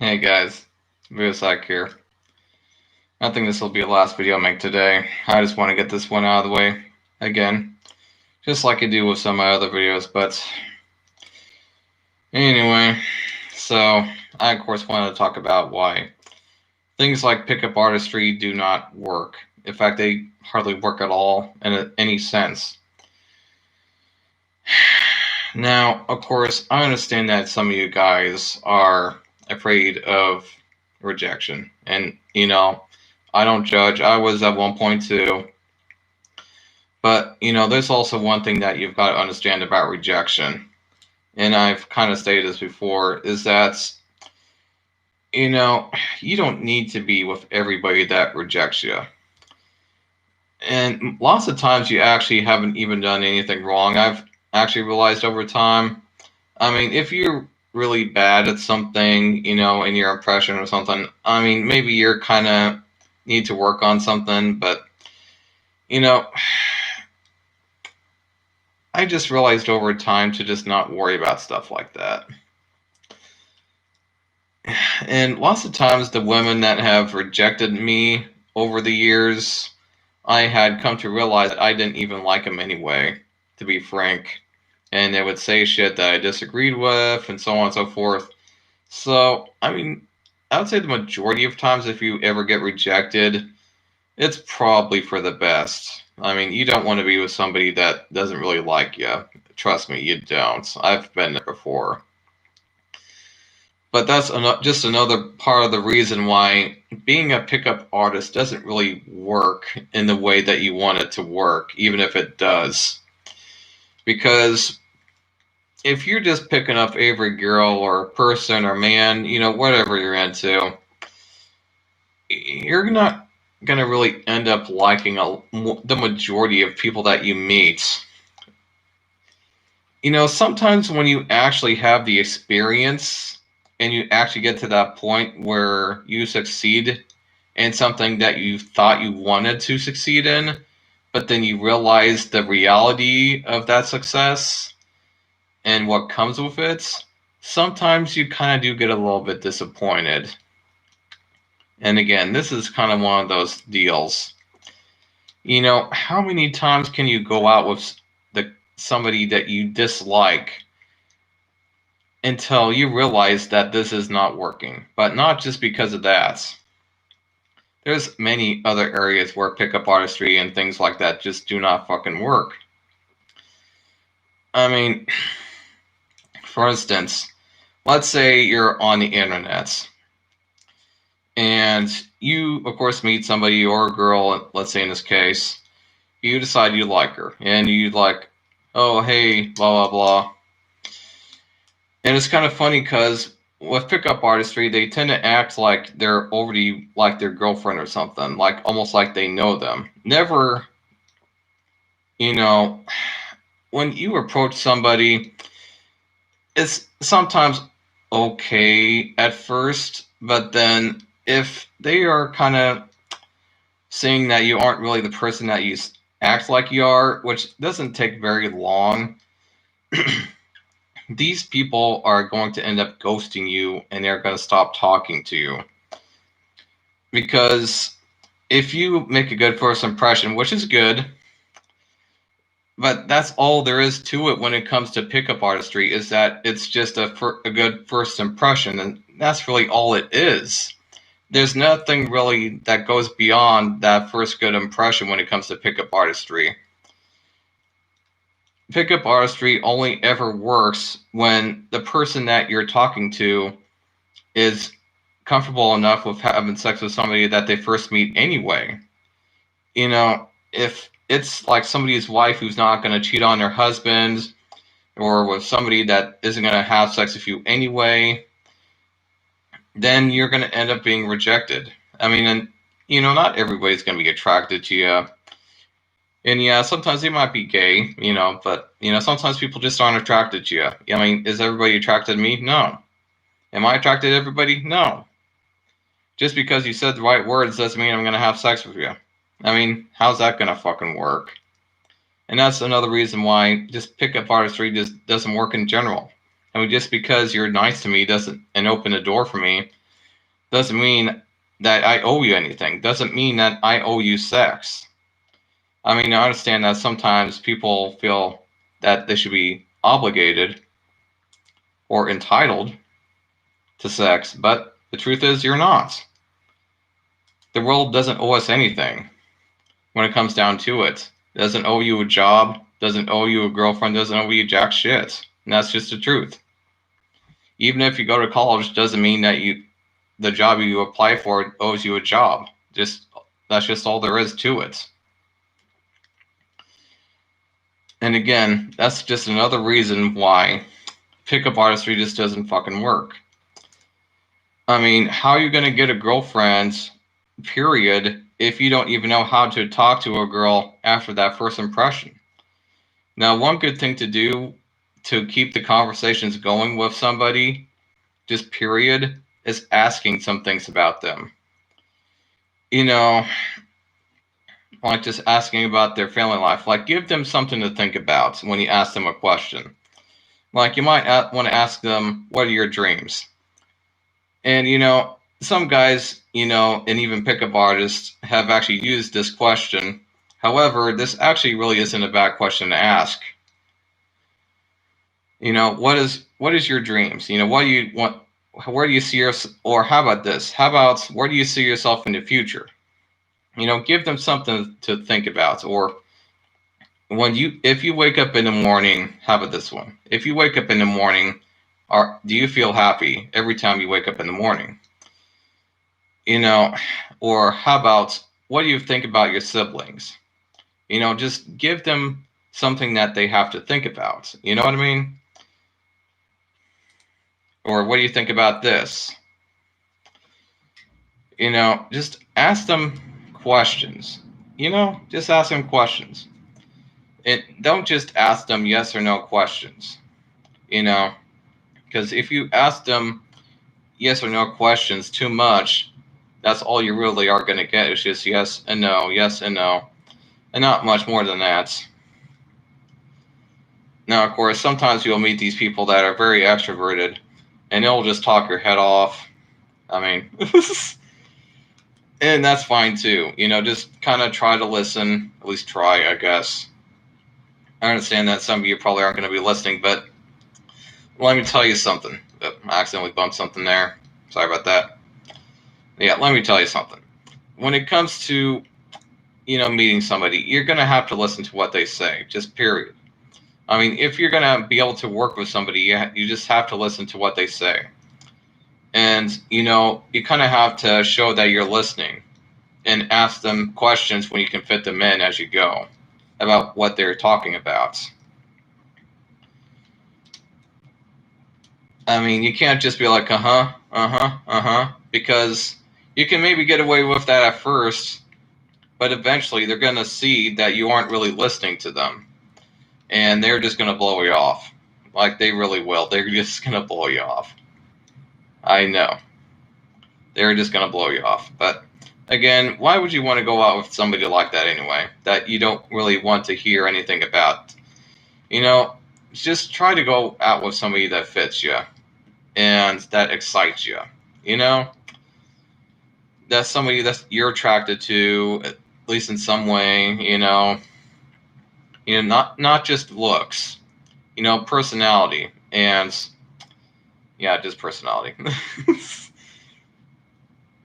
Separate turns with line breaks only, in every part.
Hey guys, Vuosak here. I think this will be the last video I make today. I just want to get this one out of the way again, just like I do with some of my other videos. But anyway, so I of course wanted to talk about why things like pickup artistry do not work. In fact, they hardly work at all in any sense. Now, of course, I understand that some of you guys are afraid of rejection, and I don't judge. I was at one point too. But, there's also one thing that you've got to understand about rejection. And I've kind of stated this before, is that, you don't need to be with everybody that rejects you. And lots of times you actually haven't even done anything wrong. I've actually realized over time, I mean, if you're really bad at something, in your impression or something, I mean, maybe you're kind of need to work on something, but, I just realized over time to just not worry about stuff like that. And lots of times the women that have rejected me over the years, I had come to realize that I didn't even like them anyway, to be frank. And they would say shit that I disagreed with and so on and so forth. So, I mean, I would say the majority of times if you ever get rejected, it's probably for the best. I mean, you don't want to be with somebody that doesn't really like you. Trust me, you don't. I've been there before. But that's just another part of the reason why being a pickup artist doesn't really work in the way that you want it to work, even if it does. Because if you're just picking up every girl or person or man, whatever you're into, you're not going to really end up liking the majority of people that you meet. Sometimes when you actually have the experience and you actually get to that point where you succeed in something that you thought you wanted to succeed in, but then you realize the reality of that success and what comes with it, sometimes you kind of do get a little bit disappointed. And again, this is kind of one of those deals. How many times can you go out with somebody that you dislike until you realize that this is not working? But not just because of that. There's many other areas where pickup artistry and things like that just do not fucking work. I mean, for instance, let's say you're on the internet and you, of course, meet somebody or a girl, let's say in this case, you decide you like her and you like, oh, hey, blah, blah, blah. And it's kind of funny because with pickup artistry, they tend to act like they're already like their girlfriend or something, like almost like they know them. Never, when you approach somebody, it's sometimes okay at first, but then if they are kind of seeing that you aren't really the person that you act like you are, which doesn't take very long, these people are going to end up ghosting you and they're going to stop talking to you. Because if you make a good first impression, which is good, but that's all there is to it when it comes to pickup artistry, is that it's just a good first impression, and that's really all it is. There's nothing really that goes beyond that first good impression when it comes to pickup artistry. Pickup artistry only ever works when the person that you're talking to is comfortable enough with having sex with somebody that they first meet anyway. If it's like somebody's wife who's not going to cheat on their husband, or with somebody that isn't going to have sex with you anyway, then you're going to end up being rejected. I mean, and not everybody's going to be attracted to you. And yeah, sometimes they might be gay, but sometimes people just aren't attracted to you. I mean, is everybody attracted to me? No. Am I attracted to everybody? No. Just because you said the right words doesn't mean I'm going to have sex with you. I mean, how's that going to fucking work? And that's another reason why just pickup artistry just doesn't work in general. I mean, just because you're nice to me doesn't and open the door for me Doesn't mean that I owe you anything. Doesn't mean that I owe you sex. I mean, I understand that sometimes people feel that they should be obligated or entitled to sex, but the truth is you're not. The world doesn't owe us anything when it comes down to it. It doesn't owe you a job, doesn't owe you a girlfriend, doesn't owe you jack shit. And that's just the truth. Even if you go to college, doesn't mean that the job you apply for owes you a job. That's just all there is to it. And again, that's just another reason why pickup artistry just doesn't fucking work. I mean, how are you going to get a girlfriend, period, if you don't even know how to talk to a girl after that first impression? Now, one good thing to do to keep the conversations going with somebody, just period, is asking some things about them. You know, like just asking about their family life. Like, give them something to think about when you ask them a question. Like, you might want to ask them, what are your dreams? And, some guys, and even pickup artists have actually used this question. However, this actually really isn't a bad question to ask. What is your dreams? What do you want? Where do you see yourself? Or how about this? How about where do you see yourself in the future? Give them something to think about. Or if you wake up in the morning, how about this one? If you wake up in the morning, do you feel happy every time you wake up in the morning? Or how about what do you think about your siblings? Just give them something that they have to think about. You know what I mean? Or what do you think about this? Just ask them questions. Just ask them questions. And don't just ask them yes or no questions. Because if you ask them yes or no questions too much, that's all you really are going to get is just yes and no, and not much more than that. Now, of course, sometimes you'll meet these people that are very extroverted, and they'll just talk your head off. I mean, and that's fine too. Just kind of try to listen, at least try, I guess. I understand that some of you probably aren't going to be listening, but let me tell you something. I accidentally bumped something there. Sorry about that. Yeah, let me tell you something. When it comes to, meeting somebody, you're going to have to listen to what they say, just period. I mean, if you're going to be able to work with somebody, you just have to listen to what they say. And, you kind of have to show that you're listening and ask them questions when you can fit them in as you go about what they're talking about. I mean, you can't just be like, because you can maybe get away with that at first, but eventually they're going to see that you aren't really listening to them, and they're just going to blow you off. Like, they really will. They're just going to blow you off. I know. They're just going to blow you off. But, again, why would you want to go out with somebody like that anyway, that you don't really want to hear anything about? Just try to go out with somebody that fits you and that excites you. That's somebody that you're attracted to, at least in some way. Not just looks. Personality, and yeah, just personality.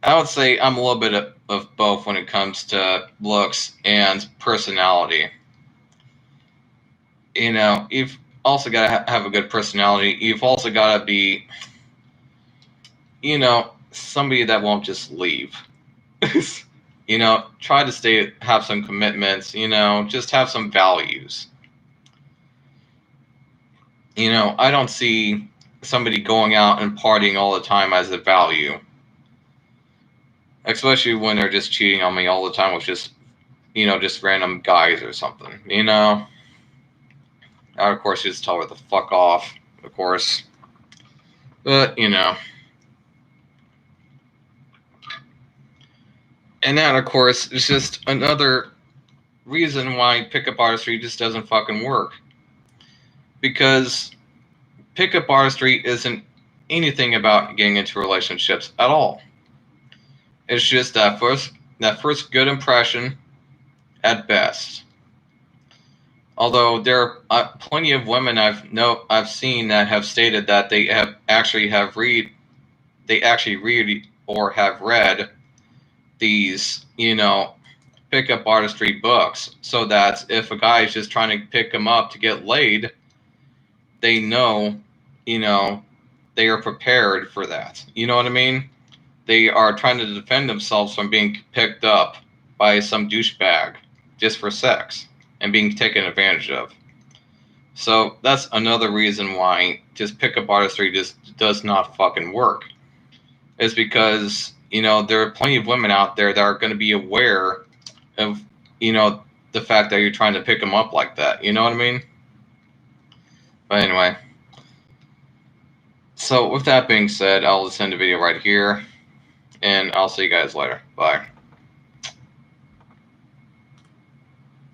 I would say I'm a little bit of both when it comes to looks and personality. You've also got to have a good personality. You've also got to be, somebody that won't just leave. Try to have some commitments, just have some values. I don't see somebody going out and partying all the time as a value. Especially when they're just cheating on me all the time with just random guys or something, I, of course, just tell her to fuck off, of course. But, And that, of course, is just another reason why pickup artistry just doesn't fucking work. Because pickup artistry isn't anything about getting into relationships at all. It's just that first good impression at best. Although there are plenty of women I've seen that have stated that they actually read or have read these pickup artistry books, so that if a guy is just trying to pick them up to get laid, they know, you know, they are prepared for that. You know what I mean? They are trying to defend themselves from being picked up by some douchebag just for sex and being taken advantage of. So that's another reason why just pickup artistry just does not fucking work. Is because, there are plenty of women out there that are going to be aware of, the fact that you're trying to pick them up like that. You know what I mean? But anyway. So with that being said, I'll just end the video right here, and I'll see you guys later. Bye.